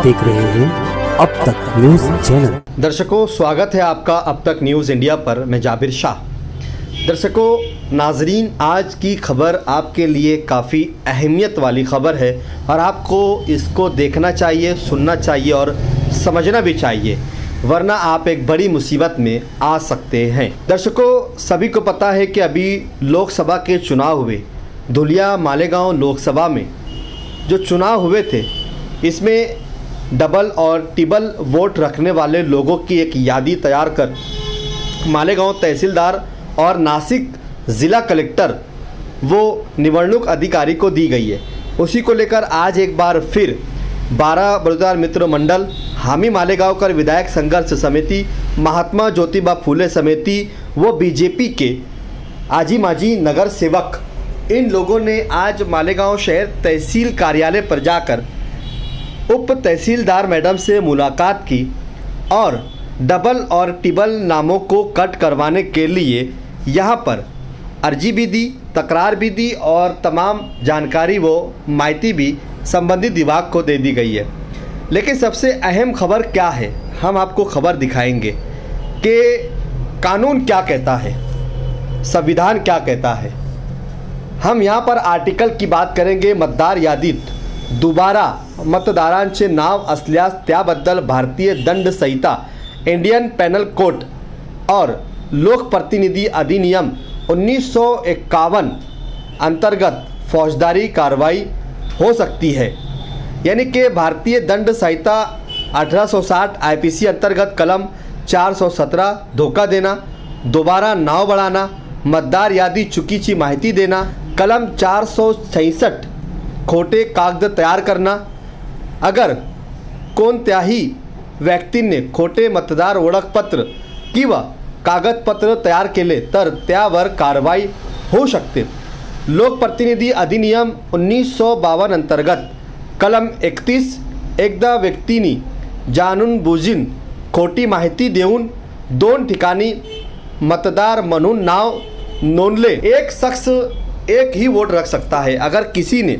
देख रहे हैं अब तक न्यूज चैनल। दर्शकों, स्वागत है आपका अब तक न्यूज़ इंडिया पर। मैं जाबिर शाह। दर्शकों, नाजरीन, आज की खबर आपके लिए काफ़ी अहमियत वाली खबर है और आपको इसको देखना चाहिए, सुनना चाहिए और समझना भी चाहिए, वरना आप एक बड़ी मुसीबत में आ सकते हैं। दर्शकों, सभी को पता है कि अभी लोकसभा के चुनाव हुए। धुलिया मालेगांव लोकसभा में जो चुनाव हुए थे, इसमें डबल और ट्रिपल वोट रखने वाले लोगों की एक यादी तैयार कर मालेगांव तहसीलदार और नासिक ज़िला कलेक्टर वो निवडणूक अधिकारी को दी गई है। उसी को लेकर आज एक बार फिर 12 बलुतेदार मित्र मंडल, हामी मालेगांवकर विधायक संघर्ष समिति, महात्मा ज्योतिबा फुले समिति व बीजेपी के आजी माजी नगर सेवक, इन लोगों ने आज मालेगांव शहर तहसील कार्यालय पर जाकर उप तहसीलदार मैडम से मुलाकात की और डबल और ट्रिपल नामों को कट करवाने के लिए यहाँ पर अर्जी भी दी, तकरार भी दी और तमाम जानकारी वो माहिती भी संबंधित विभाग को दे दी गई है। लेकिन सबसे अहम खबर क्या है, हम आपको खबर दिखाएंगे कि कानून क्या कहता है, संविधान क्या कहता है। हम यहाँ पर आर्टिकल की बात करेंगे। मतदार यादीत दुबारा मतदारांचे नाव असल्यास त्याबद्दल भारतीय दंड संहिता, इंडियन पेनल कोड और लोक प्रतिनिधि अधिनियम 1951 अंतर्गत फौजदारी कार्रवाई हो सकती है। यानी कि भारतीय दंड संहिता 1860 आईपीसी अंतर्गत कलम 417 धोखा देना, दोबारा नाव बढ़ाना, मतदार यादी चुकीची माहिती देना, कलम 466 खोटे कागद तयार करना, अगर कोणत्याही व्यक्तीने खोटे मतदार ओळखपत्र किंवा कागदपत्र तयार केले तर त्यावर कारवाई होऊ शकते। लोकप्रतिनिधी अधिनियम 1952 अंतर्गत कलम 31 एकदा व्यक्तीने जाणून बुजून खोटी माहिती देऊन 2 ठिकाणी मतदार म्हणून नाव नोंदले, एक शख्स एक ही वोट रख सकता है। अगर किसी ने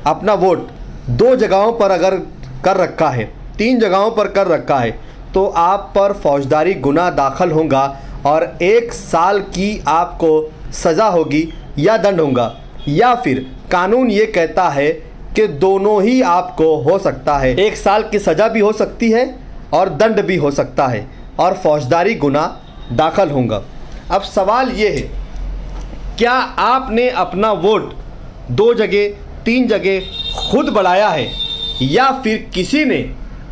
अपना वोट 2 जगहों पर अगर कर रखा है, 3 जगहों पर कर रखा है, तो आप पर फौजदारी गुना दाखिल होगा और 1 साल की आपको सज़ा होगी या दंड होगा, या फिर कानून ये कहता है कि दोनों ही आपको हो सकता है। 1 साल की सज़ा भी हो सकती है और दंड भी हो सकता है और फौजदारी गुना दाखिल होगा। अब सवाल ये है, क्या आपने अपना वोट 2 जगह 3 जगह खुद बढ़ाया है या फिर किसी ने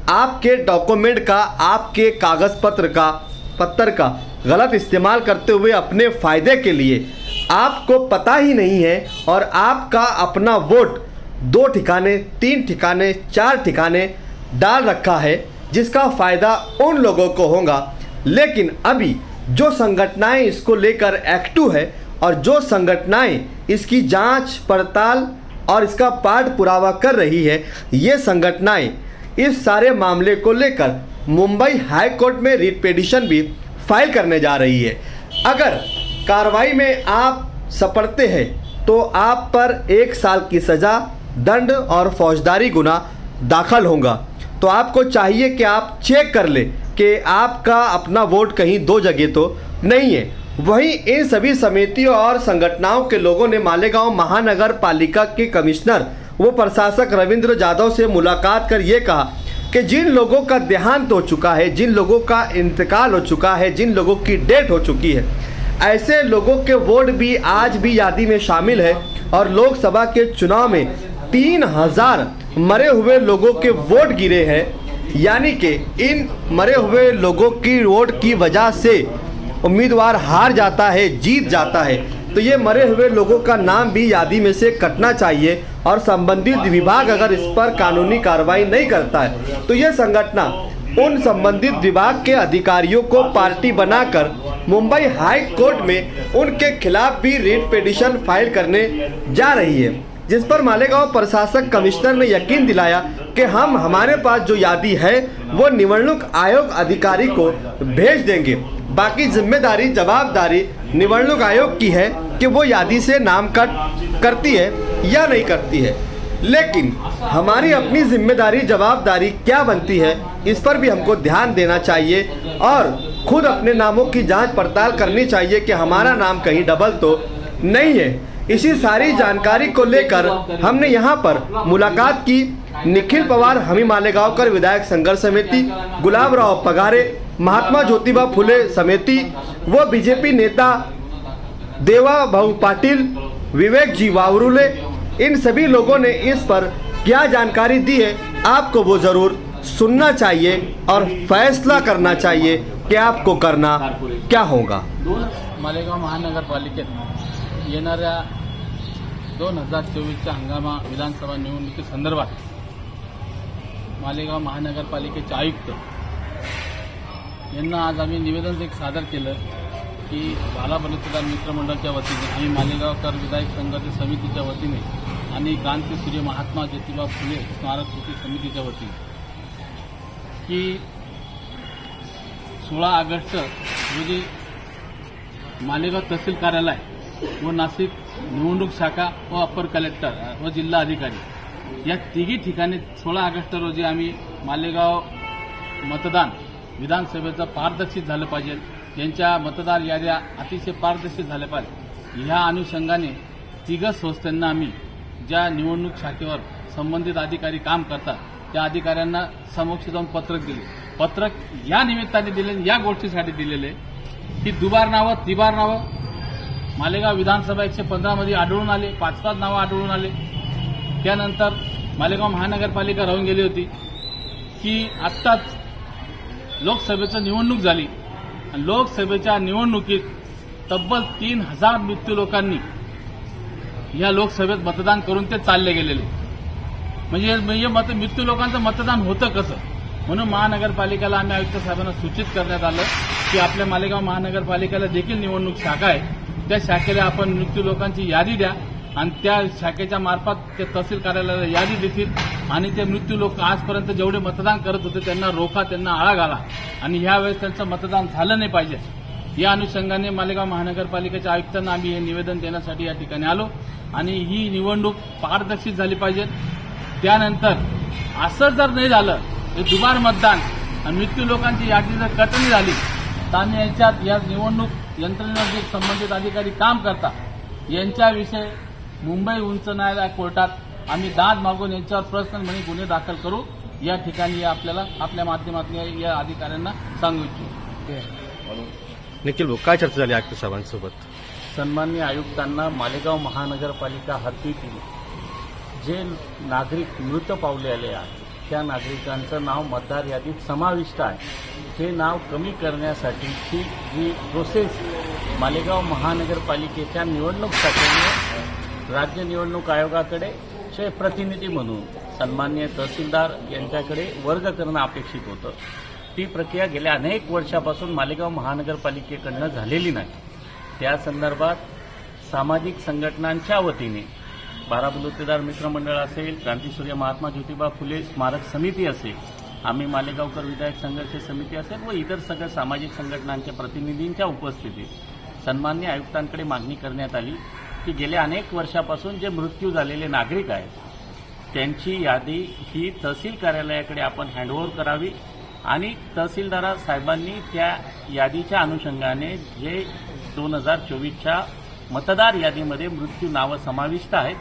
आपके डॉक्यूमेंट का, आपके कागज़ पत्र का गलत इस्तेमाल करते हुए अपने फ़ायदे के लिए आपको पता ही नहीं है और आपका अपना वोट 2 ठिकाने, 3 ठिकाने, 4 ठिकाने डाल रखा है, जिसका फ़ायदा उन लोगों को होगा। लेकिन अभी जो संगठनाएं इसको लेकर एक्टिव है और जो संगठनाएं इसकी जांच पड़ताल और इसका पाठ पुरावा कर रही है, ये संगठनाएं इस सारे मामले को लेकर मुंबई हाई कोर्ट में रिट पिटीशन भी फाइल करने जा रही है। अगर कार्रवाई में आप सपड़ते हैं तो आप पर 1 साल की सज़ा, दंड और फौजदारी गुना दाखिल होगा। तो आपको चाहिए कि आप चेक कर लें कि आपका अपना वोट कहीं 2 जगह तो नहीं है। वहीं इन सभी समितियों और संगठनों के लोगों ने मालेगांव महानगर पालिका के कमिश्नर व प्रशासक रविंद्र जाधव से मुलाकात कर ये कहा कि जिन लोगों का देहांत हो चुका है, जिन लोगों का इंतकाल हो चुका है, जिन लोगों की डेथ हो चुकी है, ऐसे लोगों के वोट भी आज भी यादी में शामिल है और लोकसभा के चुनाव में 3000 मरे हुए लोगों के वोट गिरे हैं। यानी कि इन मरे हुए लोगों की वोट की वजह से उम्मीदवार हार जाता है, जीत जाता है, तो ये मरे हुए लोगों का नाम भी यादी में से कटना चाहिए और संबंधित विभाग अगर इस पर कानूनी कार्रवाई नहीं करता है तो ये संगठन उन संबंधित विभाग के अधिकारियों को पार्टी बनाकर मुंबई हाई कोर्ट में उनके खिलाफ भी रिट पिटीशन फाइल करने जा रही है, जिस पर मालेगांव प्रशासक कमिश्नर ने यकीन दिलाया कि हम हमारे पास जो यादी है वो निवडणूक आयोग अधिकारी को भेज देंगे। बाकी जिम्मेदारी, जवाबदारी निवडणूक आयोग की है कि वो यादी से नाम कट करती है या नहीं करती है। लेकिन हमारी अपनी जिम्मेदारी जवाबदारी क्या बनती है, इस पर भी हमको ध्यान देना चाहिए और खुद अपने नामों की जांच पड़ताल करनी चाहिए कि हमारा नाम कहीं डबल तो नहीं है। इसी सारी जानकारी को लेकर हमने यहाँ पर मुलाकात की निखिल पवार, हमी मालेगांवकर विधायक संघर्ष समिति, गुलाबराव पगारे, महात्मा ज्योतिबा फुले समिति व बीजेपी नेता देवा भाऊ पाटिल, विवेक जी वावरुले, इन सभी लोगों ने इस पर क्या जानकारी दी है आपको वो ज़रूर सुनना चाहिए और फैसला करना चाहिए कि आपको करना क्या होगा। मालेगाव महानगरपालिकेत येणाऱ्या 2024च्या हंगामा विधानसभा निवडणुकीसंदर्भात मालेगाव महानगरपालिकेचे आयुक्त यांना आज आम्ही निवेदन एक सादर केलं की बालाबलुतेदार मित्रमंडळाच्या वतीने आणि मालेगावकर विधायक संघर्ष समितीच्या वतीने आणि क्रांतीसूर्य महात्मा ज्योतिबा फुले स्मारक कृती समितीच्या वतीने की 16 ऑगस्ट रोजी मालेगाव तहसील कार्यालय व नाशिक निवडणूक शाखा व अप्पर कलेक्टर व जिल्हा अधिकारी या तिघी ठिकाणी 16 ऑगस्ट रोजी आम्ही मालेगाव मतदान विधानसभेचं पारदर्शित झालं पाहिजे, यांच्या मतदार याद्या अतिशय पारदर्शित झाल्या पाहिजे, ह्या अनुषंगाने तिघ संस्थांना आम्ही ज्या निवडणूक शाखेवर संबंधित अधिकारी काम करतात त्या अधिकाऱ्यांना समक्ष जाऊन पत्रक दिले। पत्रक या निमित्ताने दिले, या गोष्टीसाठी दिलेले की दुबार नावं तिबार नावं मालेगाव विधानसभा 115 मध्ये आढळून आले, 5-5 नावं आढळून आले। त्यानंतर मालेगाव महानगरपालिका राहून गेली होती की आत्ताच लोकसभेचं निवडणूक झाली आणि लोकसभेच्या निवडणुकीत तब्बल 3000 मृत्यू लोकांनी या लोकसभेत मतदान करून ते चालले गेलेले। म्हणजे मृत्यू लोकांचं मतदान होतं कसं, म्हणून महानगरपालिकेला आम्ही आयुक्त साहेबांना सूचित करण्यात आलं की आपल्या मालेगाव महानगरपालिकेला देखील निवडणूक शाखा आहे, त्या शाखेला आपण मृत्यू लोकांची यादी द्या आणि त्या शाखेच्या मार्फत ते तहसील कार्यालयाला यादी देतील आणि ते मृत्यू लोक आजपर्यंत जेवढे मतदान करत होते त्यांना रोखा, त्यांना आळा घाला आणि यावेळेस त्यांचं मतदान झालं नाही पाहिजे। या अनुषंगाने मालेगाव महानगरपालिकेच्या आयुक्तांना आम्ही हे निवेदन देण्यासाठी या ठिकाणी आलो आणि ही निवडणूक पारदर्शित झाली पाहिजे। त्यानंतर असं जर नाही झालं हे दुबार मतदान आणि मृत्यू लोकांची यादी जर कटणी झाली तर आम्ही यांच्यात या निवडणूक यंत्रणेवर जे संबंधित अधिकारी काम करतात यांच्याविषयी मुंबई उच्च न्यायालय कोर्टात आम्ही दाद मागून यांच्यावर पर्सनल म्हणे गुन्हे दाखल करू, या ठिकाणी आपल्याला आपल्या माध्यमातून या अधिकाऱ्यांना सांगू इच्छितो। निखिल भाऊ, काय चर्चा झाली आयुक्त साहेबांसोबत? सन्माननीय आयुक्तांना मालेगाव महानगरपालिका हद्दीतील जे नागरिक मृत पावलेले आहेत त्या नागरिकांचं नाव मतदार यादीत समाविष्ट आहे, हे नाव कमी करण्यासाठीची जी प्रोसेस मालेगाव महानगरपालिकेच्या निवडणूक शाखेने राज्य निवडणूक आयोगाकडे चे प्रतिनिधी म्हणून सन्माननीय तहसीलदार यांच्याकडे वर्ग करणं अपेक्षित होतं। ती प्रक्रिया गेल्या अनेक वर्षापासून मालेगाव महानगरपालिकेकडनं झालेली नाही। त्या संदर्भात सामाजिक संघटनांच्या वतीने बाराबलुतेदार मित्रमंडळ असेल, क्रांतीसूर्य महात्मा ज्योतिबा फुले स्मारक समिती असेल, आम्ही मालेगावकर विधायक संघर्ष समिती असेल व इतर सगळ्या सामाजिक संघटनांच्या प्रतिनिधींच्या उपस्थितीत सन्माननीय आयुक्तांकडे मागणी करण्यात आली की गेल्या अनेक वर्षापासून जे मृत्यू झालेले नागरिक आहेत त्यांची यादी ही तहसील कार्यालयाकडे आपण हँडओव्हर करावी आणि तहसीलदार साहेबांनी त्या यादीच्या अनुषंगाने जे 2024च्या मतदार यादीमध्ये मृत्यू नावं समाविष्ट आहेत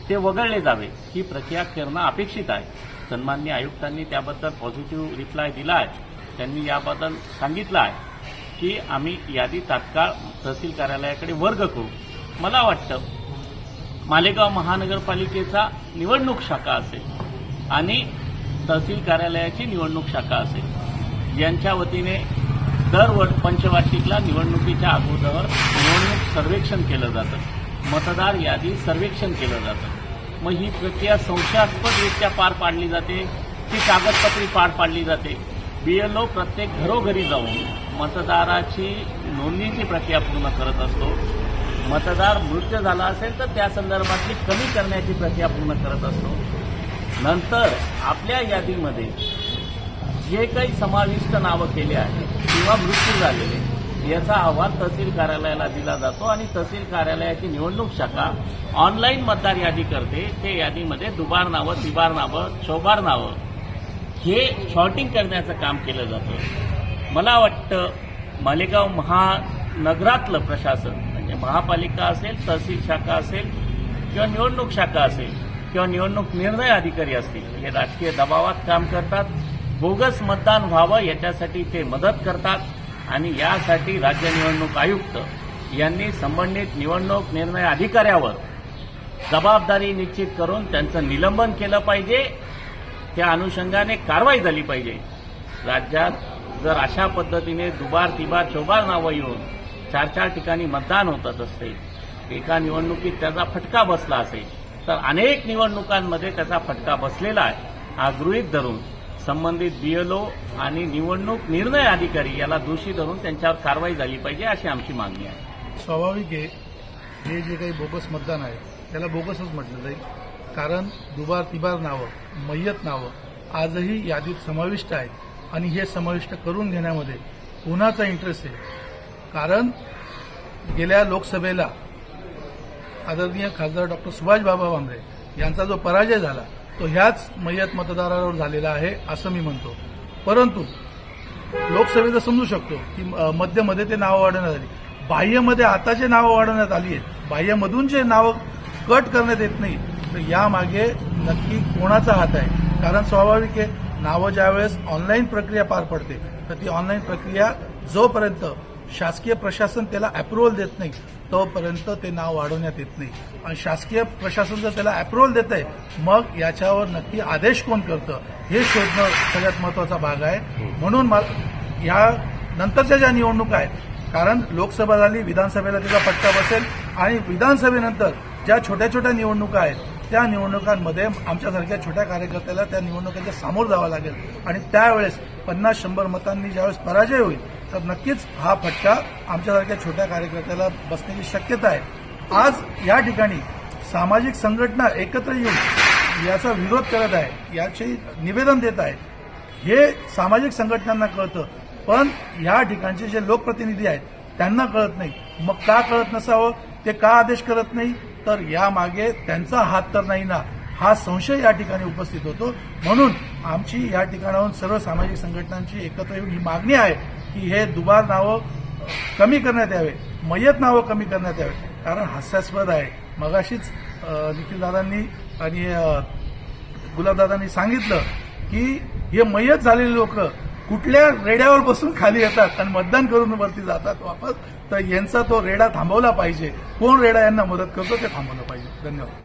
ते वगळले जावे, ही प्रक्रिया करणं अपेक्षित आहे। सन्माननीय आयुक्तांनी त्याबद्दल पॉझिटिव्ह रिप्लाय दिला आहे। त्यांनी याबद्दल सांगितलं आहे की आम्ही यादी तात्काळ तहसील कार्यालयाकडे वर्ग करू। मला वाटतं मालेगाव महानगरपालिकेचा निवडणूक शाखा असेल आणि तहसील कार्यालयाची निवडणूक शाखा असेल यांच्या वतीने दर पंचवार्षिकला निवडणुकीच्या अगोदर निवडणूक सर्वेक्षण केलं जातं, मतदार यादी सर्वेक्षण केलं जातं। मग ही प्रक्रिया संशयास्पदरित्या पार पाडली जाते, ती कागदपत्री पार पाडली जाते। बीएलओ प्रत्येक घरोघरी जाऊन मतदाराची नोंदणीची प्रक्रिया पूर्ण करत असतो। मतदार मृत्यू झाला असेल तर त्या संदर्भातली कमी करण्याची प्रक्रिया पूर्ण करत असतो। नंतर आपल्या यादीमध्ये जे काही समाविष्ट नावं केले आहेत किंवा मृत्यू झालेले याचा अहवाल तहसील कार्यालयाला दिला जातो आणि तहसील कार्यालयाची निवडणूक शाखा ऑनलाईन मतदार यादी करते. ते यादीमध्ये दुबार नावं, तिबार नावं, चौबार नावं हे शॉर्टिंग करण्याचं काम केलं जातं. मला वाटतं मालेगाव महानगरातलं प्रशासन म्हणजे महापालिका असेल, तहसील शाखा असेल किंवा निवडणूक शाखा असेल किंवा निवडणूक निर्णय अधिकारी असतील, हे राजकीय दबावात काम करतात. बोगस मतदान व्हावं याच्यासाठी ते मदत करतात आणि यासाठी राज्य निवडणूक आयुक्त यांनी संबंधित निवडणूक निर्णय अधिकाऱ्यावर जबाबदारी निश्चित करून त्यांचं निलंबन केलं पाहिजे. त्या अनुषंगाने कारवाई झाली पाहिजे. राज्यात जर अशा पद्धतीने दुबार, तिबार, चौबार नावं येऊन 4-4 ठिकाणी मतदान होत असते, एका निवडणुकीत त्याचा फटका बसला असेल, तर अनेक निवडणुकांमध्ये त्याचा फटका बसलेला आहे. हा गृहीत धरून संबंधित बीएलओ आणि निवडणूक निर्णय अधिकारी याला दोषी धरून त्यांच्यावर कारवाई झाली पाहिजे अशी आमची मागणी आहे. स्वाभाविक आहे, हे जे काही बोगस मतदान आहे त्याला बोगसच म्हटलं जाईल. कारण दुबार, तिबार नावं, मय्यत नावं आजही यादीत समाविष्ट आहेत आणि हे समाविष्ट करून घेण्यामध्ये कोणाचा इंटरेस्ट आहे? कारण गेल्या लोकसभेला आदरणीय खासदार डॉक्टर सुभाष बाबा भामरे यांचा जो पराजय झाला तो ह्याच मय्यत मतदारावर झालेला आहे असं मी म्हणतो. परंतु लोकसभेचं समजू शकतो की मध्यमध्ये ते नावं वाढवण्यात आली, बाह्यमध्ये आता जे नावं वाढवण्यात आली आहेत, बाह्यमधून जे नावं कट करण्यात येत नाही, तर यामागे नक्की कोणाचा हात आहे? कारण स्वाभाविक आहे, नावं ज्यावेळेस ऑनलाईन प्रक्रिया पार पडते तर ती ऑनलाईन प्रक्रिया जोपर्यंत शासकीय प्रशासन त्याला अप्रुव्हल देत नाही तोपर्यंत ते नाव वाढवण्यात येत नाही. आणि शासकीय प्रशासन जर त्याला अप्रुव्हल देत आहे मग याच्यावर नक्की आदेश कोण करतं हे शोधणं सगळ्यात महत्वाचा भाग आहे. म्हणून या नंतरच्या ज्या निवडणुका आहेत, कारण लोकसभा झाली, विधानसभेला त्याचा फटका बसेल आणि विधानसभेनंतर ज्या छोट्या छोट्या निवडणुका आहेत त्या निवडणुकांमध्ये आमच्यासारख्या छोट्या कार्यकर्त्याला त्या निवडणुकांच्या सामोरं जावं लागेल आणि त्यावेळेस 50-100 मतांनी ज्यावेळेस पराजय होईल तर नक्कीच हा फटका आमच्यासारख्या छोट्या कार्यकर्त्याला बसण्याची शक्यता आहे. आज या ठिकाणी सामाजिक संघटना एकत्र येऊन याचा विरोध करत आहे, याचे निवेदन देत आहेत. हे सामाजिक संघटनांना कळतं, पण या ठिकाणचे जे लोकप्रतिनिधी आहेत त्यांना कळत नाही. मग का कळत नसावं? ते का आदेश करत नाही? तर यामागे त्यांचा हात तर नाही ना, हा संशय या ठिकाणी उपस्थित होतो. म्हणून आमची या ठिकाणाहून सर्व सामाजिक संघटनांची एकत्र येऊन ही मागणी आहे की हे दुबार नावं कमी करण्यात यावे, मय्यत नावं कमी करण्यात यावे. कारण हास्यास्पद आहे, मगाशीच निखिलदादांनी आणि गुलाबदादांनी सांगितलं की हे मय्यत झालेले लोक कुठल्या रेड्यावर बसून खाली येतात आणि मतदान करून वरती जातात वापस. तर यांचा तो रेडा थांबवला पाहिजे. कोण रेडा यांना मदत करतो ते थांबवलं पाहिजे. धन्यवाद.